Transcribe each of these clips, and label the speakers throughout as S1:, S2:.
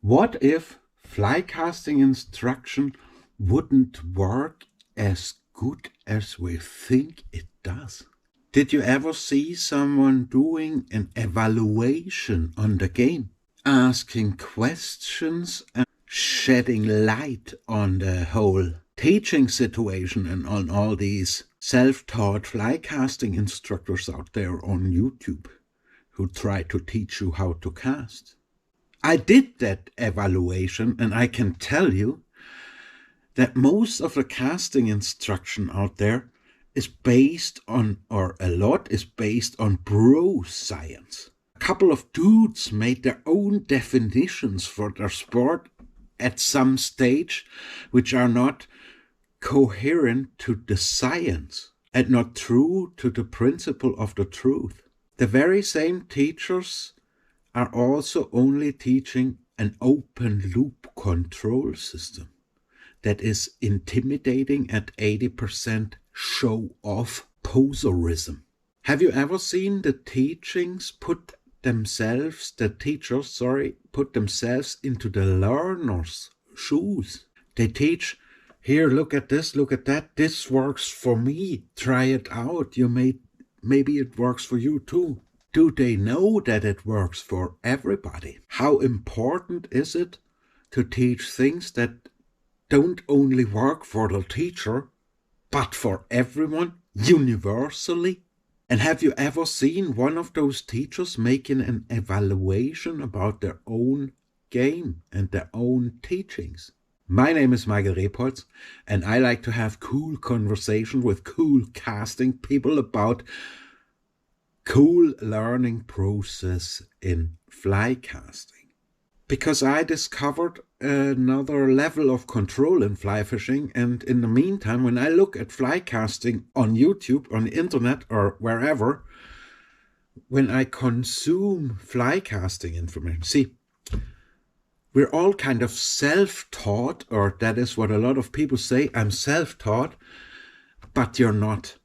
S1: What if flycasting instruction wouldn't work as good as we think it does? Did you ever see someone doing an evaluation on the game, asking questions and shedding light on the whole teaching situation and on all these self-taught flycasting instructors out there on YouTube who try to teach you how to cast? I did that evaluation, and I can tell you that most of the casting instruction out there is based on, or a lot is based on, bro science. A couple of dudes made their own definitions for their sport at some stage, which are not coherent to the science and not true to the principle of the truth. The very same teachers are also only teaching an open loop control system that is intimidating at 80% show-off poserism. Have you ever seen the teachers put themselves into the learner's shoes? They teach, here, look at this, look at that, this works for me, try it out, maybe it works for you too. Do they know that it works for everybody? How important is it to teach things that don't only work for the teacher, but for everyone, universally? And have you ever seen one of those teachers making an evaluation about their own game and their own teachings? My name is Michael Rebholz, and I like to have cool conversation with cool casting people about cool learning process in flycasting. Because I discovered another level of control in fly fishing, and in the meantime, when I look at flycasting on YouTube, on the internet, or wherever, when I consume flycasting information, see, we're all kind of self-taught, or that is what a lot of people say, I'm self-taught, but you're not.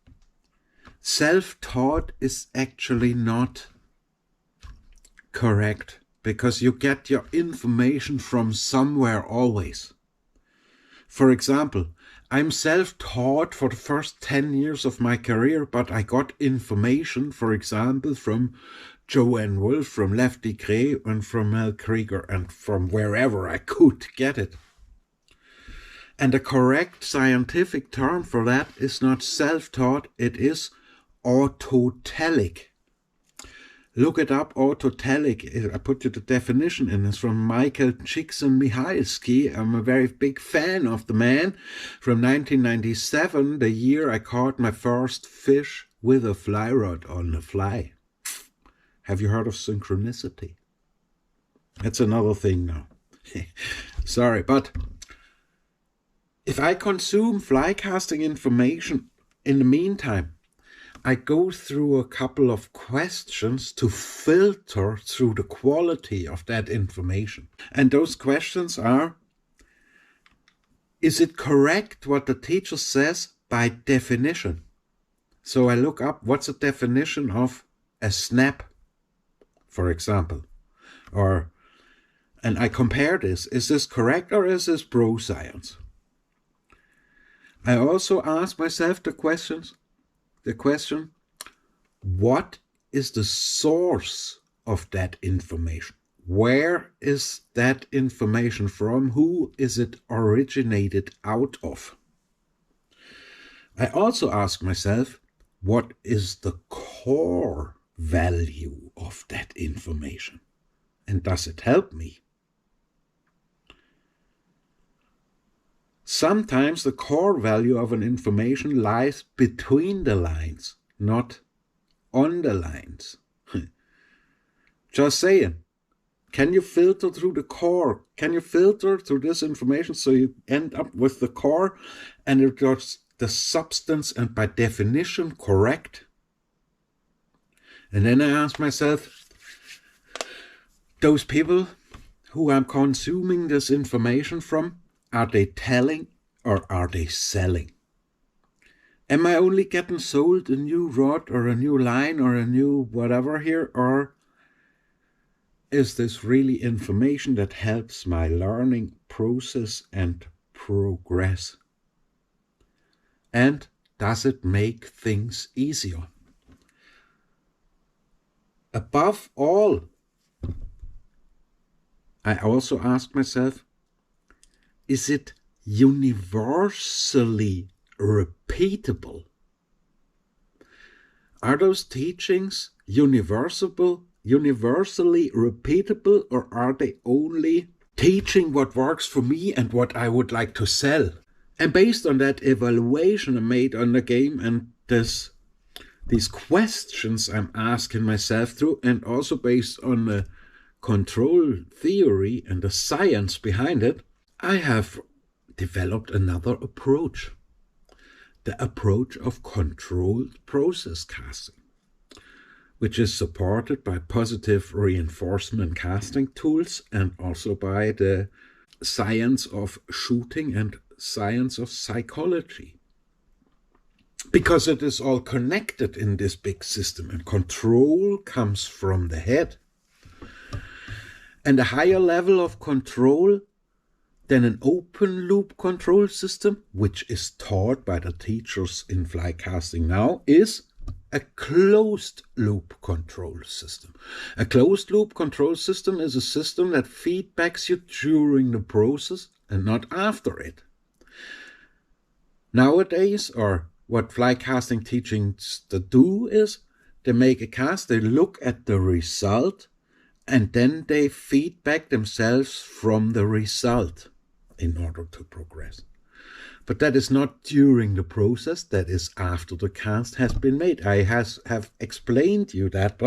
S1: Self-taught is actually not correct, because you get your information from somewhere always. For example, I'm self-taught for the first 10 years of my career, but I got information, for example, from Joanne Wolf, from Lefty Gray, and from Mel Krieger, and from wherever I could get it. And the correct scientific term for that is not self-taught, it is autotelic. Look it up, autotelic. I put you the definition in. It's from Michael Csikszentmihalyi. I'm a very big fan of the man. From 1997, the year I caught my first fish with a fly rod on a fly. Have you heard of synchronicity? That's another thing now. Sorry, but if I consume fly casting information in the meantime, I go through a couple of questions to filter through the quality of that information. And those questions are, is it correct what the teacher says by definition? So I look up, what's the definition of a snap, for example? And I compare this. Is this correct or is this bro science? I also ask myself the question, what is the source of that information? Where is that information from? Who is it originated out of? I also ask myself, what is the core value of that information? And does it help me? Sometimes the core value of an information lies between the lines, not on the lines. Just saying. Can you filter through the core? Can you filter through this information so you end up with the core and it's the substance and by definition correct? And then I ask myself, those people who I'm consuming this information from, are they telling or are they selling? Am I only getting sold a new rod or a new line or a new whatever here, or is this really information that helps my learning process and progress? And does it make things easier? Above all, I also ask myself, is it universally repeatable? Are those teachings universally repeatable, or are they only teaching what works for me and what I would like to sell? And based on that evaluation I made on the game and these questions I'm asking myself through, and also based on the control theory and the science behind it, I have developed another approach. The approach of controlled process casting, which is supported by positive reinforcement casting tools and also by the science of shooting and science of psychology. Because it is all connected in this big system, and control comes from the head. And a higher level of control than an open loop control system, which is taught by the teachers in Flycasting now, is a closed loop control system. A closed loop control system is a system that feedbacks you during the process and not after it. Nowadays, or what Flycasting teachings do is, they make a cast, they look at the result, and then they feedback themselves from the result in order to progress. But that is not during the process, that is after the cast has been made. I have explained you that,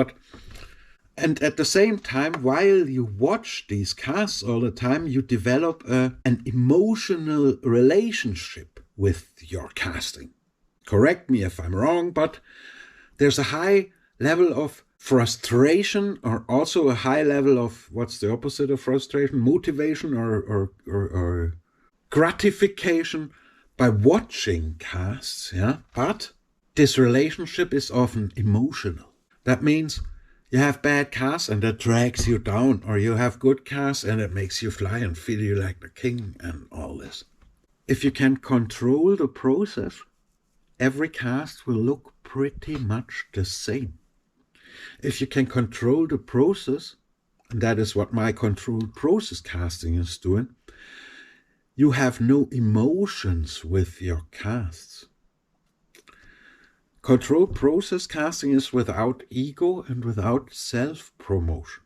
S1: and at the same time, while you watch these casts all the time, you develop an emotional relationship with your casting. Correct me if I'm wrong, but there's a high level of frustration, or also a high level of, what's the opposite of frustration? Motivation or gratification by watching casts, yeah? But this relationship is often emotional. That means you have bad casts and that drags you down, or you have good casts and it makes you fly and feel you like the king and all this. If you can control the process, every cast will look pretty much the same. If you can control the process, and that is what my controlled process casting is doing, you have no emotions with your casts. Controlled process casting is without ego and without self-promotion.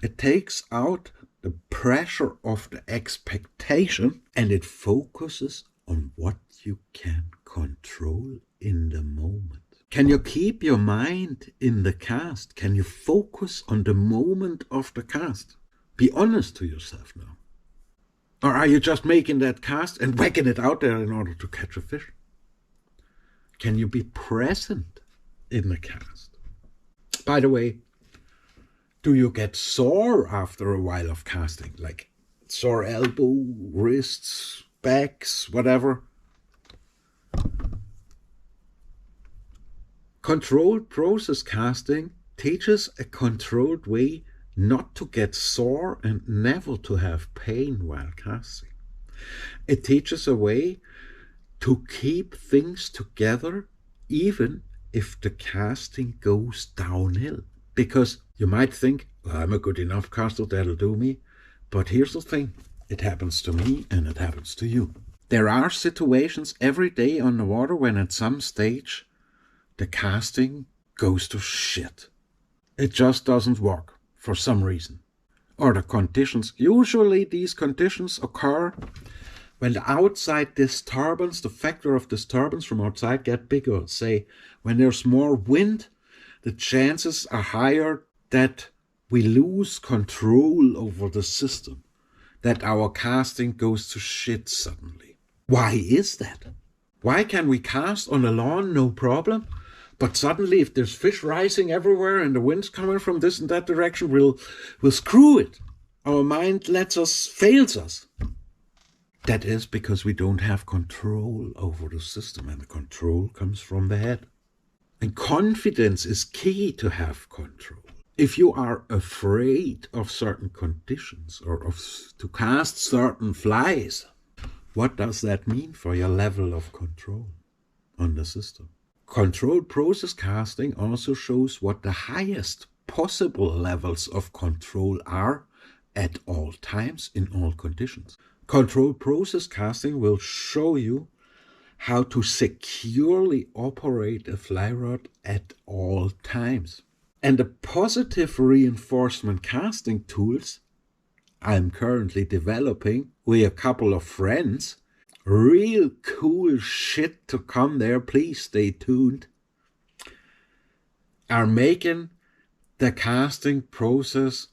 S1: It takes out the pressure of the expectation, and it focuses on what you can control in the moment. Can you keep your mind in the cast? Can you focus on the moment of the cast? Be honest to yourself now. Or are you just making that cast and whacking it out there in order to catch a fish? Can you be present in the cast? By the way, do you get sore after a while of casting? Like sore elbow, wrists, backs, whatever? Controlled process casting teaches a controlled way not to get sore and never to have pain while casting. It teaches a way to keep things together even if the casting goes downhill. Because you might think, well, I'm a good enough caster, that'll do me. But here's the thing, it happens to me and it happens to you. There are situations every day on the water when at some stage the casting goes to shit. It just doesn't work for some reason. Or the conditions, usually these conditions occur when the outside disturbance, the factor of disturbance from outside get bigger. Say, when there's more wind, the chances are higher that we lose control over the system, that our casting goes to shit suddenly. Why is that? Why can we cast on the lawn, no problem? But suddenly, if there's fish rising everywhere and the wind's coming from this and that direction, we'll screw it. Our mind fails us. That is because we don't have control over the system, and the control comes from the head. And confidence is key to have control. If you are afraid of certain conditions or to cast certain flies, what does that mean for your level of control on the system? Controlled process casting also shows what the highest possible levels of control are at all times in all conditions. Controlled process casting will show you how to securely operate a fly rod at all times. And the positive reinforcement casting tools I'm currently developing with a couple of friends, real cool shit to come there, please stay tuned, are making the casting process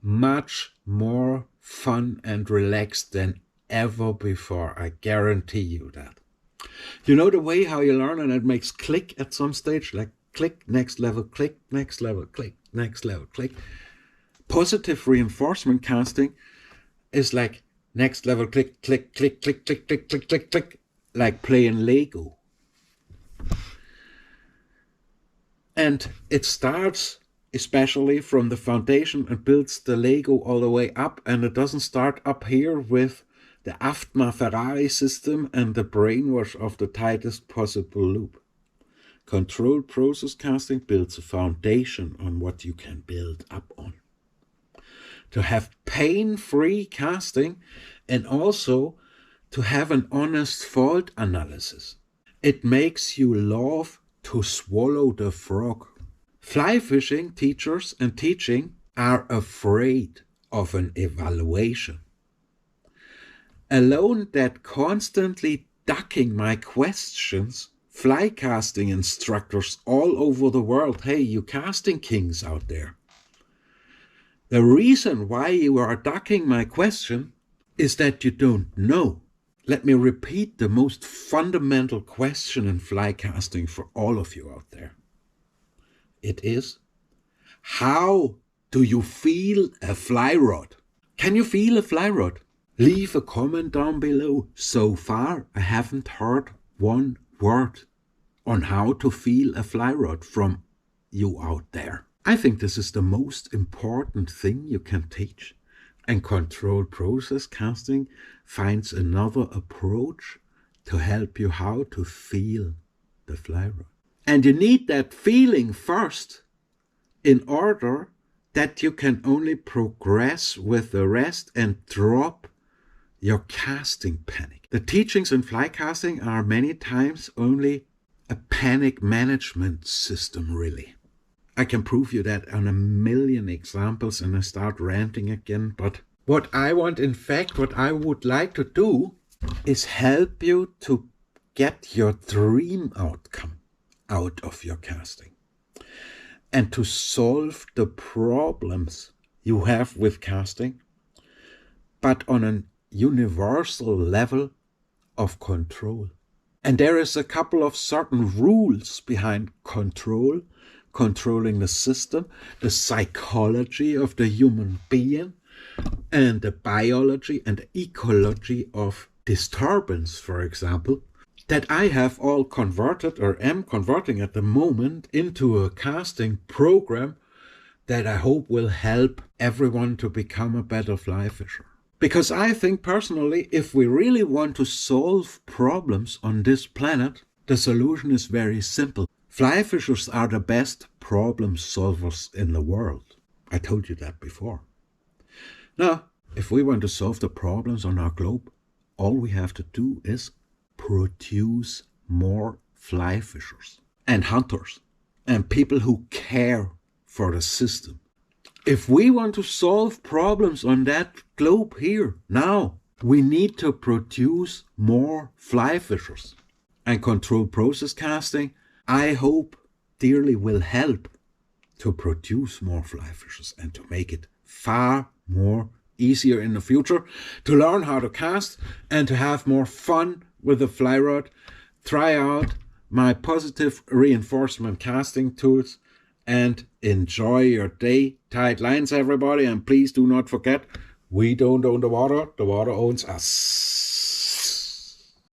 S1: much more fun and relaxed than ever before. I guarantee you that. You know the way how you learn and it makes click at some stage, like click, next level, click, next level, click, next level, click. Positive reinforcement casting is like next level, click, click, click, click, click, click, click, click, click, like playing Lego. And it starts especially from the foundation and builds the Lego all the way up, and it doesn't start up here with the AFTMA Ferrari system and the brainwash of the tightest possible loop. Controlled process casting builds a foundation on what you can build up on. To have pain-free casting and also to have an honest fault analysis. It makes you love to swallow the frog. Fly fishing teachers and teaching are afraid of an evaluation. Alone that constantly ducking my questions, fly casting instructors all over the world, hey, you casting kings out there, the reason why you are ducking my question is that you don't know. Let me repeat the most fundamental question in fly casting for all of you out there. It is, how do you feel a fly rod? Can you feel a fly rod? Leave a comment down below. So far, I haven't heard one word on how to feel a fly rod from you out there. I think this is the most important thing you can teach. And controlled process casting finds another approach to help you how to feel the fly rod. And you need that feeling first in order that you can only progress with the rest and drop your casting panic. The teachings in fly casting are many times only a panic management system, really. I can prove you that on a million examples and I start ranting again. But what I want, in fact, what I would like to do is help you to get your dream outcome out of your casting and to solve the problems you have with casting, but on a universal level of control. And there is a couple of certain rules behind control, controlling the system, the psychology of the human being, and the biology and the ecology of disturbance, for example, that I have all converted or am converting at the moment into a casting program that I hope will help everyone to become a better fly fisher. Because I think personally, if we really want to solve problems on this planet, the solution is very simple. Fly fishers are the best problem solvers in the world. I told you that before. Now, if we want to solve the problems on our globe, all we have to do is produce more fly fishers and hunters and people who care for the system. If we want to solve problems on that globe here, now, we need to produce more fly fishers. And controlled process casting, I hope, dearly will help to produce more fly fishers and to make it far more easier in the future to learn how to cast and to have more fun with the fly rod. Try out my positive reinforcement casting tools and enjoy your day. Tight lines, everybody, and please do not forget, we don't own the water owns us.